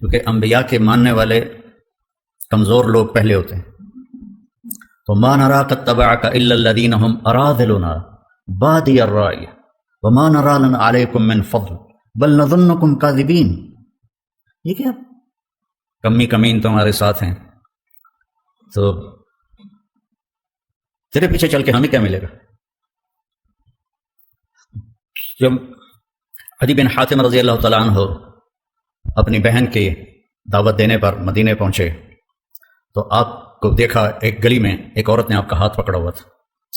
کیونکہ انبیاء کے ماننے والے کمزور لوگ پہلے ہوتے ہیں. تو ما نراک اتبعک الا الذین هم اراذلنا بادی الرأی وما نرى لنا علیکم من فضل بل نظنکم کاذبین. یہ کیا کمی کمین تمہارے ساتھ ہیں تو تیرے پیچھے چل کے ہمیں کیا ملے گا. جب عدی بن حاتم رضی اللہ تعالیٰ عنہ اپنی بہن کی دعوت دینے پر مدینے پہنچے تو آپ کو دیکھا ایک گلی میں ایک عورت نے آپ کا ہاتھ پکڑا ہوا تھا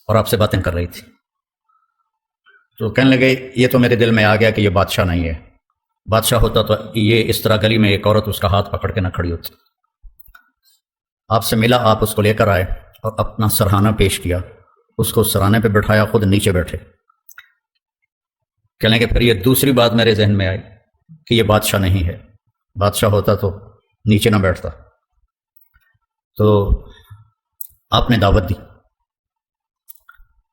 اور آپ سے باتیں کر رہی تھی. تو کہنے لگے یہ تو میرے دل میں آ گیا کہ یہ بادشاہ نہیں ہے، بادشاہ ہوتا تو یہ اس طرح گلی میں ایک عورت اس کا ہاتھ پکڑ کے نہ کھڑی ہوتی. آپ سے ملا، آپ اس کو لے کر آئے اور اپنا سرہانہ پیش کیا، اس کو سرانے پہ بٹھایا، خود نیچے بیٹھے. کہنے کہ پھر یہ دوسری بات میرے ذہن میں آئی کہ یہ بادشاہ نہیں ہے، بادشاہ ہوتا تو نیچے نہ بیٹھتا. تو آپ نے دعوت دی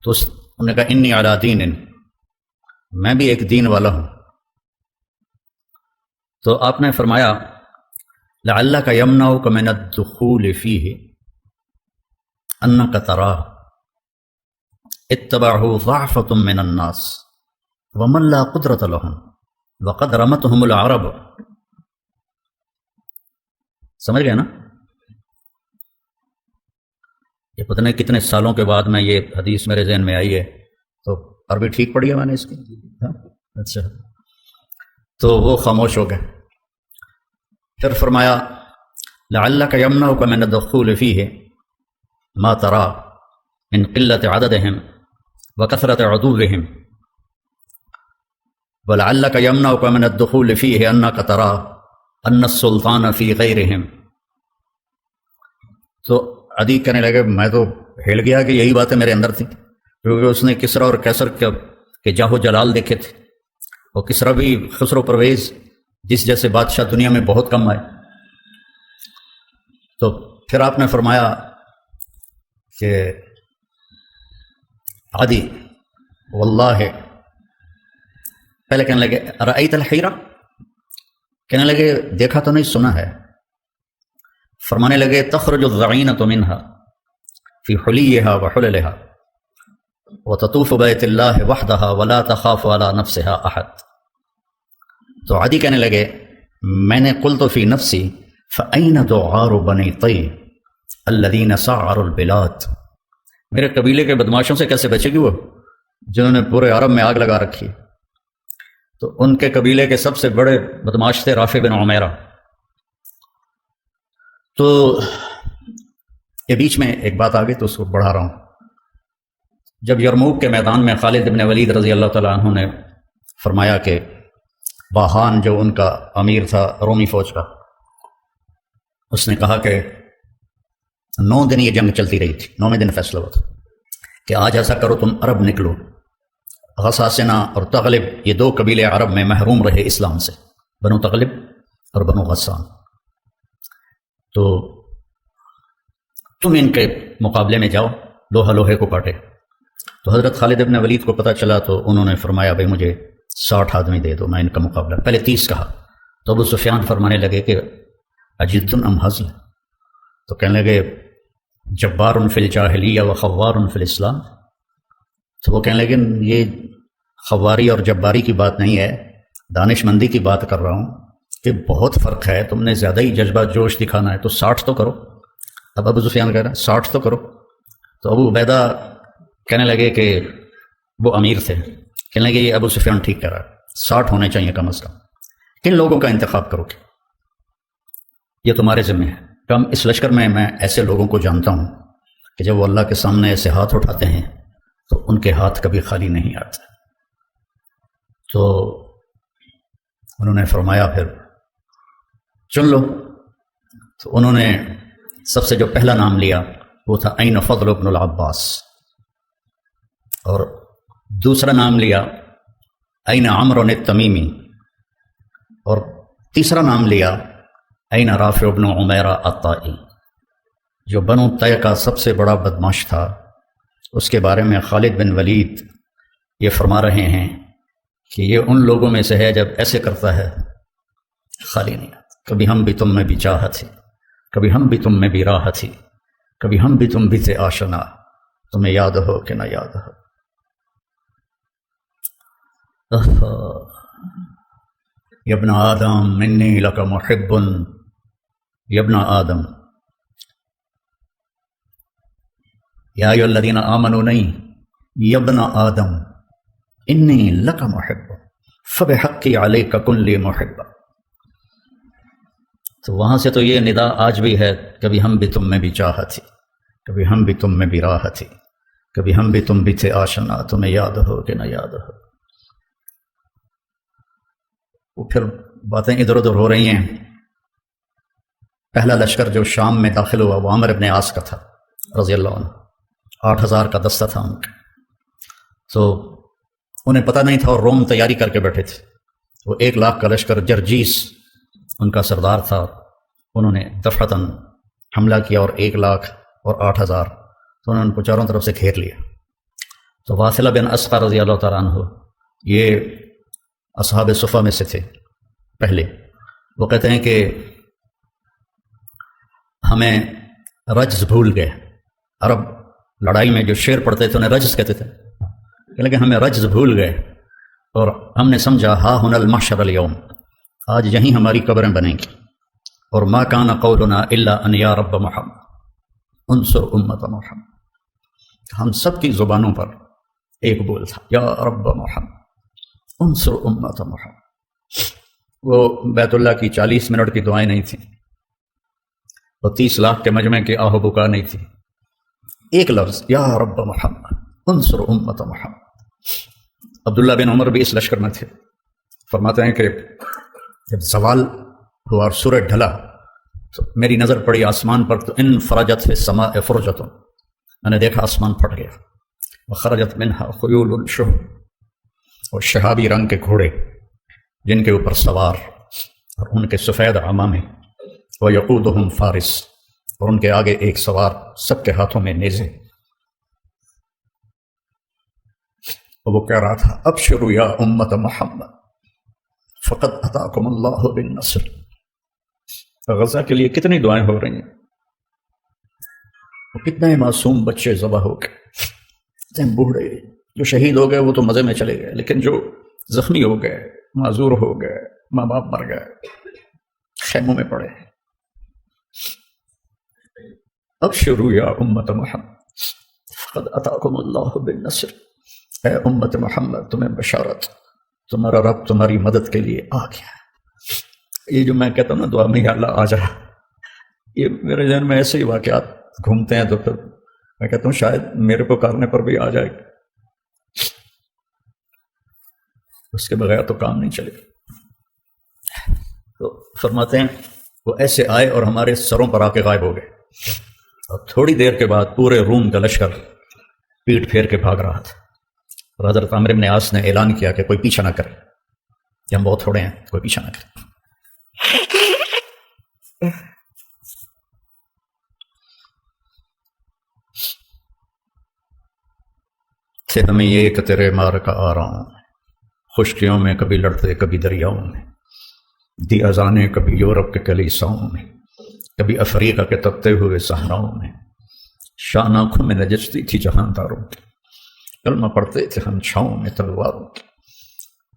تو انہوں نے کہا انی علی دین، میں بھی ایک دین والا ہوں. تو آپ نے فرمایا لعلک یمنعک من الدخول فیہ انک تراہ اتبعہ ضعفۃ من الناس ومن لا قدرۃ لہم وقد رمتہم العرب. سمجھ گئے نا؟ یہ پتہ نہیں کتنے سالوں کے بعد میں یہ حدیث میرے ذہن میں آئی ہے، تو عربی ٹھیک پڑھی ہے میں نے اس کی. اچھا، تو وہ خاموش ہو گئے. پھر فرمایا لعلک یمنعک من الدخول فیہ ما ترى من قلۃ عددہم وکثرۃ عدوہم ولعلک یمنعک من الدخول فیہ انک ترى ان السلطان فی غیرہم. تو عدی کہنے لگے میں تو ہل گیا کہ یہی باتیں میرے اندر تھی، کیونکہ اس نے کسریٰ اور قیصر کے جاہ و جلال دیکھے تھے، اور کسریٰ بھی خسرو پرویز جس جیسے بادشاہ دنیا میں بہت کم آئے. تو پھر آپ نے فرمایا کہ عدی واللہ، پہلے کہنے لگے رأیت الحیرہ، کہنے لگے دیکھا تو نہیں سنا ہے. فرمانے لگے تخرج الضعینۃ منہا فی حلیہا وحللہا وتطوف بیت اللہ وحدہا ولا تخاف علی نفسہا احد. تو عدی کہنے لگے میں نے قلت فی نفسی فأین دعار بنی طی الذین سعروا البلاد. میرے قبیلے کے بدماشوں سے کیسے بچے گی وہ جنہوں نے پورے عرب میں آگ لگا رکھی. تو ان کے قبیلے کے سب سے بڑے بدماش تھے رافع بن عمیرہ. تو یہ بیچ میں ایک بات آ گئی تو اس کو بڑھا رہا ہوں. جب یرموک کے میدان میں خالد بن ولید رضی اللہ تعالیٰ عنہ نے فرمایا کہ باہان جو ان کا امیر تھا رومی فوج کا، اس نے کہا کہ 9 دن یہ جنگ چلتی رہی تھی، 9ویں دن فیصلہ ہوا تھا کہ آج ایسا کرو تم عرب نکلو. غساسنہ اور تغلب یہ 2 قبیلے عرب میں محروم رہے اسلام سے، بنو تغلب اور بنو غسان. تو تم ان کے مقابلے میں جاؤ، لوہا لوہے کو کاٹے. تو حضرت خالد بن ولید کو پتہ چلا تو انہوں نے فرمایا بھائی مجھے 60 آدمی دے دو، میں ان کا مقابلہ. پہلے 30 کہا تو ابو سفیان فرمانے لگے کہ اجد ام حزل. تو کہنے لگے جبار فی الجاہلیہ و خوار فی الاسلام. تو وہ کہنے لگے یہ خواری اور جباری کی بات نہیں ہے، دانش مندی کی بات کر رہا ہوں کہ بہت فرق ہے، تم نے زیادہ ہی جذبہ جوش دکھانا ہے تو 60 تو کرو. اب ابو سفیان کہہ رہا ہے 60 تو کرو. تو ابو عبیدہ کہنے لگے کہ وہ امیر تھے، کہنے لگے یہ ابو سفیان ٹھیک کہہ رہا ہے، 60 ہونے چاہیے کم از کم. کن لوگوں کا انتخاب کرو گے؟ یہ تمہارے ذمہ ہے. کم اس لشکر میں ایسے لوگوں کو جانتا ہوں کہ جب وہ اللہ کے سامنے ایسے ہاتھ اٹھاتے ہیں تو ان کے ہاتھ کبھی خالی نہیں آتے. تو انہوں نے فرمایا پھر چن لو. تو انہوں نے سب سے جو پہلا نام لیا وہ تھا عین فضل بن العباس، اور دوسرا نام لیا عین عمرو التمیمی، اور تیسرا نام لیا عین رافع بن عمیرہ الطائی، جو بنو طے کا سب سے بڑا بدماش تھا. اس کے بارے میں خالد بن ولید یہ فرما رہے ہیں کہ یہ ان لوگوں میں سے ہے جب ایسے کرتا ہے خالی نہیں آتا. کبھی ہم بھی تم میں بھی چاہت تھی، کبھی ہم بھی تم میں بھی راہ تھی، کبھی ہم بھی تم بھی تھے آشنا، تمہیں یاد ہو کہ نہ یاد ہو۔ یا ابن آدم انی لک محب، یا ابن آدم، یا ایھا الذین آمنوا نہیں، یا ابن آدم انی لک محب فبحقی علیک کن لی محبا۔ تو وہاں سے تو یہ ندا آج بھی ہے، کبھی ہم بھی تم میں بھی چاہت تھی، کبھی ہم بھی تم میں بھی راہ تھی، کبھی ہم بھی تم بھی تھے آشنا، تمہیں یاد ہو کہ نہ یاد ہو۔ وہ پھر باتیں ادھر ادھر ہو رہی ہیں۔ پہلا لشکر جو شام میں داخل ہوا وہ عامر ابن عاص کا تھا رضی اللہ عنہ، 8000 کا دستہ تھا ان کا۔ تو انہیں پتہ نہیں تھا اور روم تیاری کر کے بیٹھے تھے۔ وہ 1,00,000 کا لشکر، جرجیس ان کا سردار تھا، انہوں نے دفعتاً حملہ کیا، اور 1,00,000 اور 8,000، تو انہوں نے ان کو چاروں طرف سے گھیر لیا۔ تو واصلہ بن اسقر رضی اللہ تعالیٰ عنہ، یہ اصحاب صفہ میں سے تھے پہلے، وہ کہتے ہیں کہ ہمیں رجز بھول گئے۔ عرب لڑائی میں جو شعر پڑھتے تھے انہیں رجز کہتے تھے، لیکن ہمیں رجز بھول گئے، اور ہم نے سمجھا ہا ہن المحشر اليوم، آج یہیں ہماری قبریں بنیں گی۔ اور ما کان قولنا الا ان یا رب محمد انصر امت محمد، ہم سب کی زبانوں پر ایک بول تھا، یا رب محمد انصر امت محمد۔ وہ بیت اللہ کی 40 منٹ کی دعائیں نہیں تھیں، وہ 30 لاکھ کے مجمع کی آہ و بکا نہیں تھی، ایک لفظ یا رب محمد انصر امت محمد۔ عبداللہ بن عمر بھی اس لشکر میں تھے۔ فرماتے ہیں کہ جب زوال ہوا اور سورج ڈھلا تو میری نظر پڑی آسمان پر، تو ان فرجت فی السماء فرجۃ، میں نے دیکھا آسمان پھٹ گیا، وخرجت منها خیول شہب، اور شہابی رنگ کے گھوڑے جن کے اوپر سوار، اور ان کے سفید عمامے، ویقودہم فارس، اور ان کے آگے ایک سوار، سب کے ہاتھوں میں نیزے۔ اور وہ کہہ رہا تھا ابشروا یا امت محمد فقد اتاکم اللہ بالنصر۔ غزہ کے لیے کتنی دعائیں ہو رہی ہیں، وہ کتنے معصوم بچے ذبح ہو گئے، کتنے بوڑھے جو شہید ہو گئے وہ تو مزے میں چلے گئے، لیکن جو زخمی ہو گئے، معذور ہو گئے، ماں باپ مر گئے، خیموں میں پڑے۔ ابشروا یا امت محمد فقد اتاکم اللہ بالنصر، اے امت محمد تمہیں بشارت، تمہارا رب تمہاری مدد کے لیے آ گیا۔ یہ جو میں کہتا ہوں نا دعا میں یا اللہ آ جا، یہ میرے ذہن میں ایسے ہی واقعات گھومتے ہیں، تو پھر میں کہتا ہوں شاید میرے پکارنے پر بھی آ جائے، اس کے بغیر تو کام نہیں چلے گا۔ تو فرماتے ہیں وہ ایسے آئے اور ہمارے سروں پر آ کے غائب ہو گئے، اور تھوڑی دیر کے بعد پورے روم کا لشکر پیٹ پھیر کے بھاگ رہا تھا، اور حضرت عامر بن عاص نے اعلان کیا کہ کوئی پیچھا نہ کرے، کہ ہم بہت تھوڑے ہیں، کوئی پیچھا نہ کرے۔ تھے ہمیں یہ کہ تیرے مار کا آ رہا ہوں، خشکیوں میں کبھی لڑتے کبھی دریاؤں میں، دی اذانیں کبھی یورپ کے کلیساؤں میں، کبھی افریقہ کے تپتے ہوئے صحراؤں میں، شان آنکھوں میں نجستی تھی جہانداروں کی، کلمہ پڑھتے تھے ہم چھاؤں میں تلواروں کی،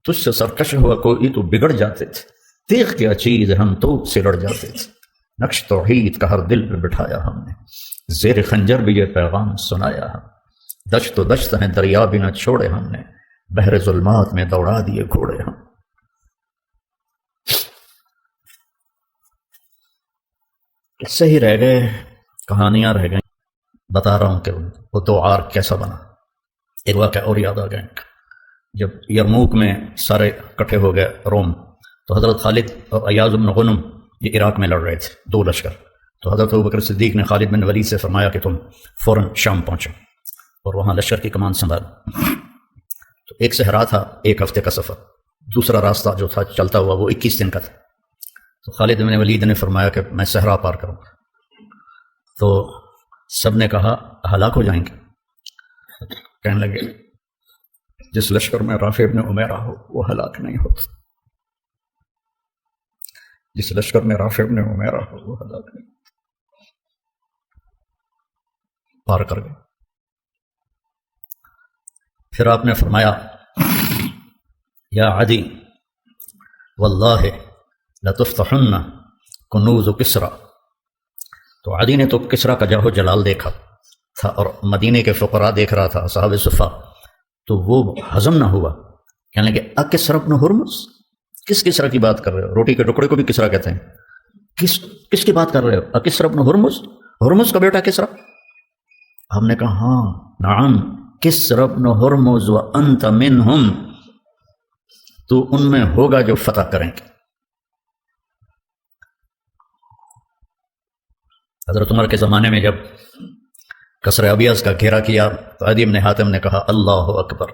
تجھ سے سرکش ہوا کوئی تو بگڑ جاتے تھے، تیغ کیا چیز ہم توپ سے لڑ جاتے تھے، نقش توحید کا ہر دل میں بٹھایا ہم نے، زیر خنجر بھی یہ پیغام سنایا ہم، دشت و دشت ہیں دریا بھی نہ چھوڑے ہم نے، بحر ظلمات میں دوڑا دیے گھوڑے ہم۔ قصے ہی رہ گئے، کہانیاں رہ گئیں، بتا رہا ہوں کہ وہ دو عار کیسا بنا۔ ایک واقعہ اور یاد آ گیا، جب یرموک میں سارے اکٹھے ہو گئے روم، تو حضرت خالد اور ایاز بن غنم یہ عراق میں لڑ رہے تھے، دو لشکر۔ تو حضرت ابوبکر صدیق نے خالد بن ولید سے فرمایا کہ تم فوراً شام پہنچو اور وہاں لشکر کی کمان سنبھالو۔ تو ایک صحرا تھا، 1 ہفتے کا سفر، دوسرا راستہ جو تھا چلتا ہوا وہ 21 دن کا تھا۔ تو خالد بن ولید نے فرمایا کہ میں صحرا پار کروں گا۔ تو سب نے کہا ہلاک ہو جائیں گے۔ کہنے لگے جس لشکر میں رافع بن عمیرہ ہو وہ ہلاک نہیں ہوتا، جس لشکر میں رافع ابن عمیرہ وہ ہلاک نہیں پار کر گئے۔ پھر آپ نے فرمایا یا عدی واللہ لتفتحن کنوز کسریٰ، تو عدی نے تو کسریٰ کا جاہ و جلال دیکھا تھا اور مدینے کے فقراء دیکھ رہا تھا، صحابہ صفا، تو وہ ہضم نہ ہوا، کہنے لگے اکسریٰ بن ہرمز، کس کسریٰ کی بات کر رہے ہو؟ روٹی کے ٹکڑے کو بھی کسریٰ کہتے ہیں، کس کی بات کر رہے ہو؟ اکسریٰ بن ہرمز، ہرمز کا بیٹا کسریٰ؟ ہم نے کہا ہاں نعم کسریٰ بن ہرمز وانت منہم، تو ان میں ہوگا جو فتح کریں گے۔ حضرت عمر کے زمانے میں جب قصر ابیض کا گھیرا کیا تو عدی بن حاتم نے کہا اللہ اکبر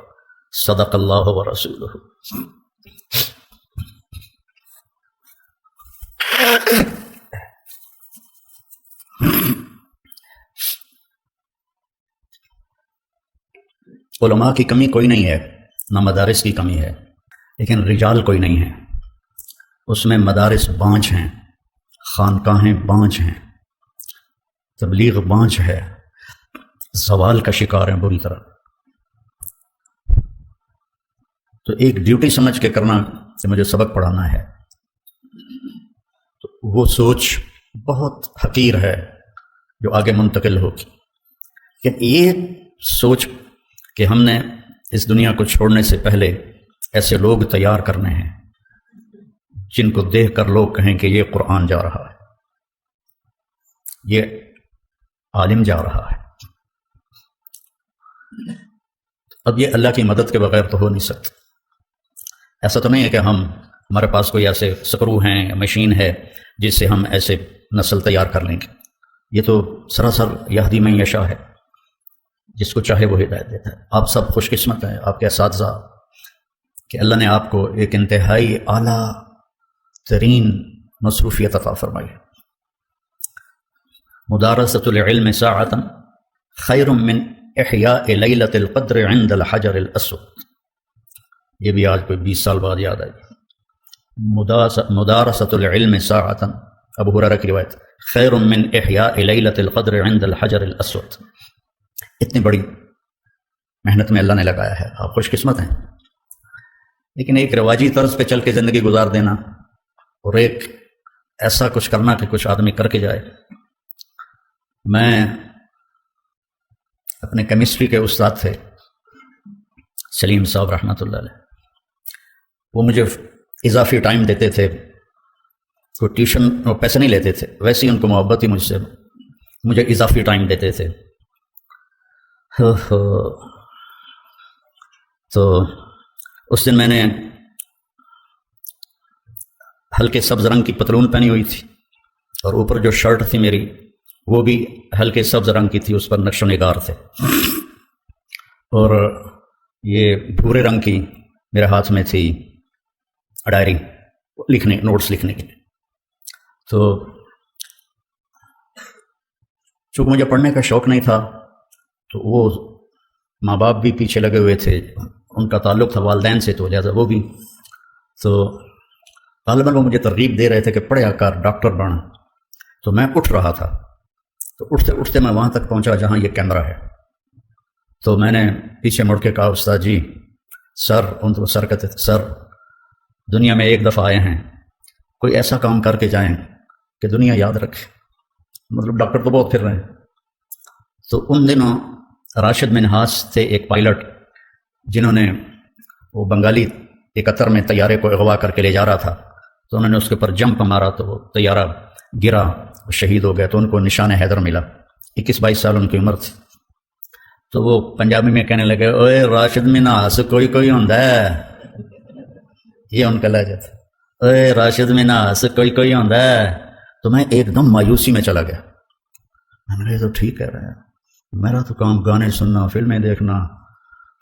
صدق اللہ ورسولہ۔ علماء کی کمی کوئی نہیں ہے، نہ مدارس کی کمی ہے، لیکن رجال کوئی نہیں ہے۔ اس میں مدارس بانجھ ہیں، خانقاہیں بانجھ ہیں، تبلیغ بانجھ ہے، زوال کا شکار ہیں بری طرح۔ تو ایک ڈیوٹی سمجھ کے کرنا کہ مجھے سبق پڑھانا ہے، تو وہ سوچ بہت حقیر ہے جو آگے منتقل ہوگی۔ لیکن یہ سوچ کہ ہم نے اس دنیا کو چھوڑنے سے پہلے ایسے لوگ تیار کرنے ہیں جن کو دیکھ کر لوگ کہیں کہ یہ قرآن جا رہا ہے، یہ عالم جا رہا ہے۔ اب یہ اللہ کی مدد کے بغیر تو ہو نہیں سکتا۔ ایسا تو نہیں ہے کہ ہمارے پاس کوئی ایسے سکرو ہیں یا مشین ہے جس سے ہم ایسے نسل تیار کر لیں گے۔ یہ تو سراسر یہدی من یشاء ہے، جس کو چاہے وہ ہدایت دیتا ہے۔ آپ سب خوش قسمت ہیں، آپ کے اساتذہ، کہ اللہ نے آپ کو ایک انتہائی اعلیٰ ترین مصروفیت عطا فرمائی ہے۔ مدارسۃ العلم ساعۃ خیر من احیاء لیلۃ القدر عند الحجر الاسود، یہ بھی آج کوئی 20 سال بعد یاد آئی۔ مدارسۃ العلم ساعۃ، ابو ہریرہ کی روایت، خیر من احیاء لیلۃ القدر عند الحجر الاسود۔ اتنی بڑی محنت میں اللہ نے لگایا ہے، آپ خوش قسمت ہیں۔ لیکن ایک رواجی طرز پہ چل کے زندگی گزار دینا اور ایک ایسا کچھ کرنا کہ کچھ آدمی کر کے جائے۔ میں اپنے کیمسٹری کے استاد تھے سلیم صاحب رحمۃ اللہ علیہ، وہ مجھے اضافی ٹائم دیتے تھے، کوئی ٹیوشن وہ پیسے نہیں لیتے تھے، ویسے ہی ان کو محبت ہی مجھ سے، مجھے اضافی ٹائم دیتے تھے۔ تو اس دن میں نے ہلکے سبز رنگ کی پتلون پہنی ہوئی تھی اور اوپر جو شرٹ تھی میری وہ بھی ہلکے سبز رنگ کی تھی، اس پر نقش و نگار تھے، اور یہ بھورے رنگ کی میرے ہاتھ میں تھی ڈائری لکھنے، نوٹس لکھنے کے لیے۔ تو چونکہ مجھے پڑھنے کا شوق نہیں تھا تو وہ ماں باپ بھی پیچھے لگے ہوئے تھے، ان کا تعلق تھا والدین سے، تو لہٰذا وہ بھی، تو غالباً وہ مجھے ترغیب دے رہے تھے کہ پڑھیا کر، ڈاکٹر بن۔ تو میں اٹھ رہا تھا، تو اٹھتے اٹھتے میں وہاں تک پہنچا جہاں یہ کیمرہ ہے، تو میں نے پیچھے مڑ کے کہا استاد جی سر، ان کو سر کہتے تھے، سر دنیا میں ایک دفعہ آئے ہیں، کوئی ایسا کام کر کے جائیں کہ دنیا یاد رکھے، مطلب ڈاکٹر تو بہت پھر رہے ہیں۔ تو ان دنوں راشد منہاس تھے ایک پائلٹ، جنہوں نے وہ بنگالی 71 میں طیارے کو اغوا کر کے لے جا رہا تھا، تو انہوں نے اس کے اوپر جمپ مارا تو وہ طیارہ گرا، وہ شہید ہو گیا، تو ان کو نشان حیدر ملا۔ 21-22 سال ان کی عمر تھی۔ تو وہ پنجابی میں کہنے لگے اوے راشد منہاس کوئی کوئی ہوندا ہے، یہ ان کا لہجہ تھا، اوے راشد منہاس کوئی کوئی ہوندا ہے۔ تو میں ایک دم مایوسی میں چلا گیا، میں نے کہا یہ تو ٹھیک کہہ رہے ہیں، میرا تو کام گانے سننا، فلمیں دیکھنا،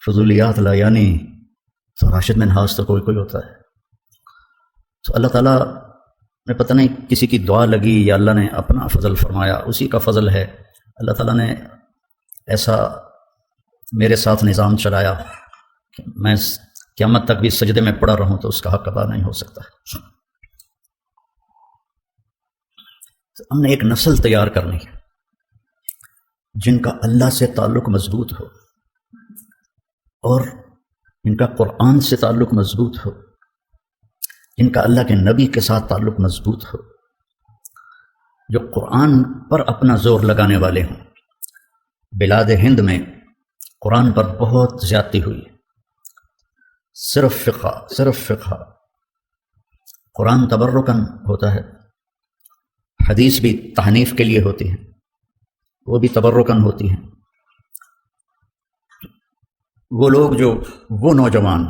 فضولیات لا، یعنی تو راشد منہاس تو کوئی کوئی ہوتا ہے۔ تو اللہ تعالیٰ میں پتہ نہیں کسی کی دعا لگی یا اللہ نے اپنا فضل فرمایا، اسی کا فضل ہے۔ اللہ تعالیٰ نے ایسا میرے ساتھ نظام چلایا کہ میں قیامت تک بھی سجدے میں پڑا رہوں تو اس کا حق ادا نہیں ہو سکتا۔ تو ہم نے ایک نسل تیار کرنی ہے جن کا اللہ سے تعلق مضبوط ہو اور ان کا قرآن سے تعلق مضبوط ہو، جن کا اللہ کے نبی کے ساتھ تعلق مضبوط ہو، جو قرآن پر اپنا زور لگانے والے ہوں۔ بلاد ہند میں قرآن پر بہت زیادتی ہوئی، صرف فقہ۔ قرآن تبرکاً ہوتا ہے، حدیث بھی تحنیف کے لیے ہوتی ہے، وہ بھی تبرکاً ہوتی ہیں۔ وہ لوگ وہ نوجوان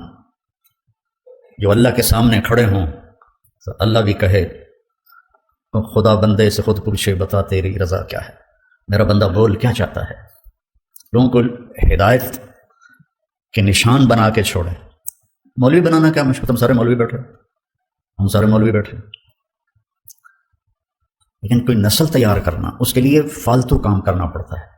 جو اللہ کے سامنے کھڑے ہوں تو اللہ بھی کہے خدا بندے سے خود پوچھے بتا تیری رضا کیا ہے، میرا بندہ بول کیا چاہتا ہے۔ لوگوں کو ہدایت کے نشان بنا کے چھوڑے۔ مولوی بنانا کیا مشکل، تم سارے مولوی بیٹھے، ہم سارے مولوی بیٹھے، لیکن کوئی نسل تیار کرنا اس کے لیے فالتو کام کرنا پڑتا ہے۔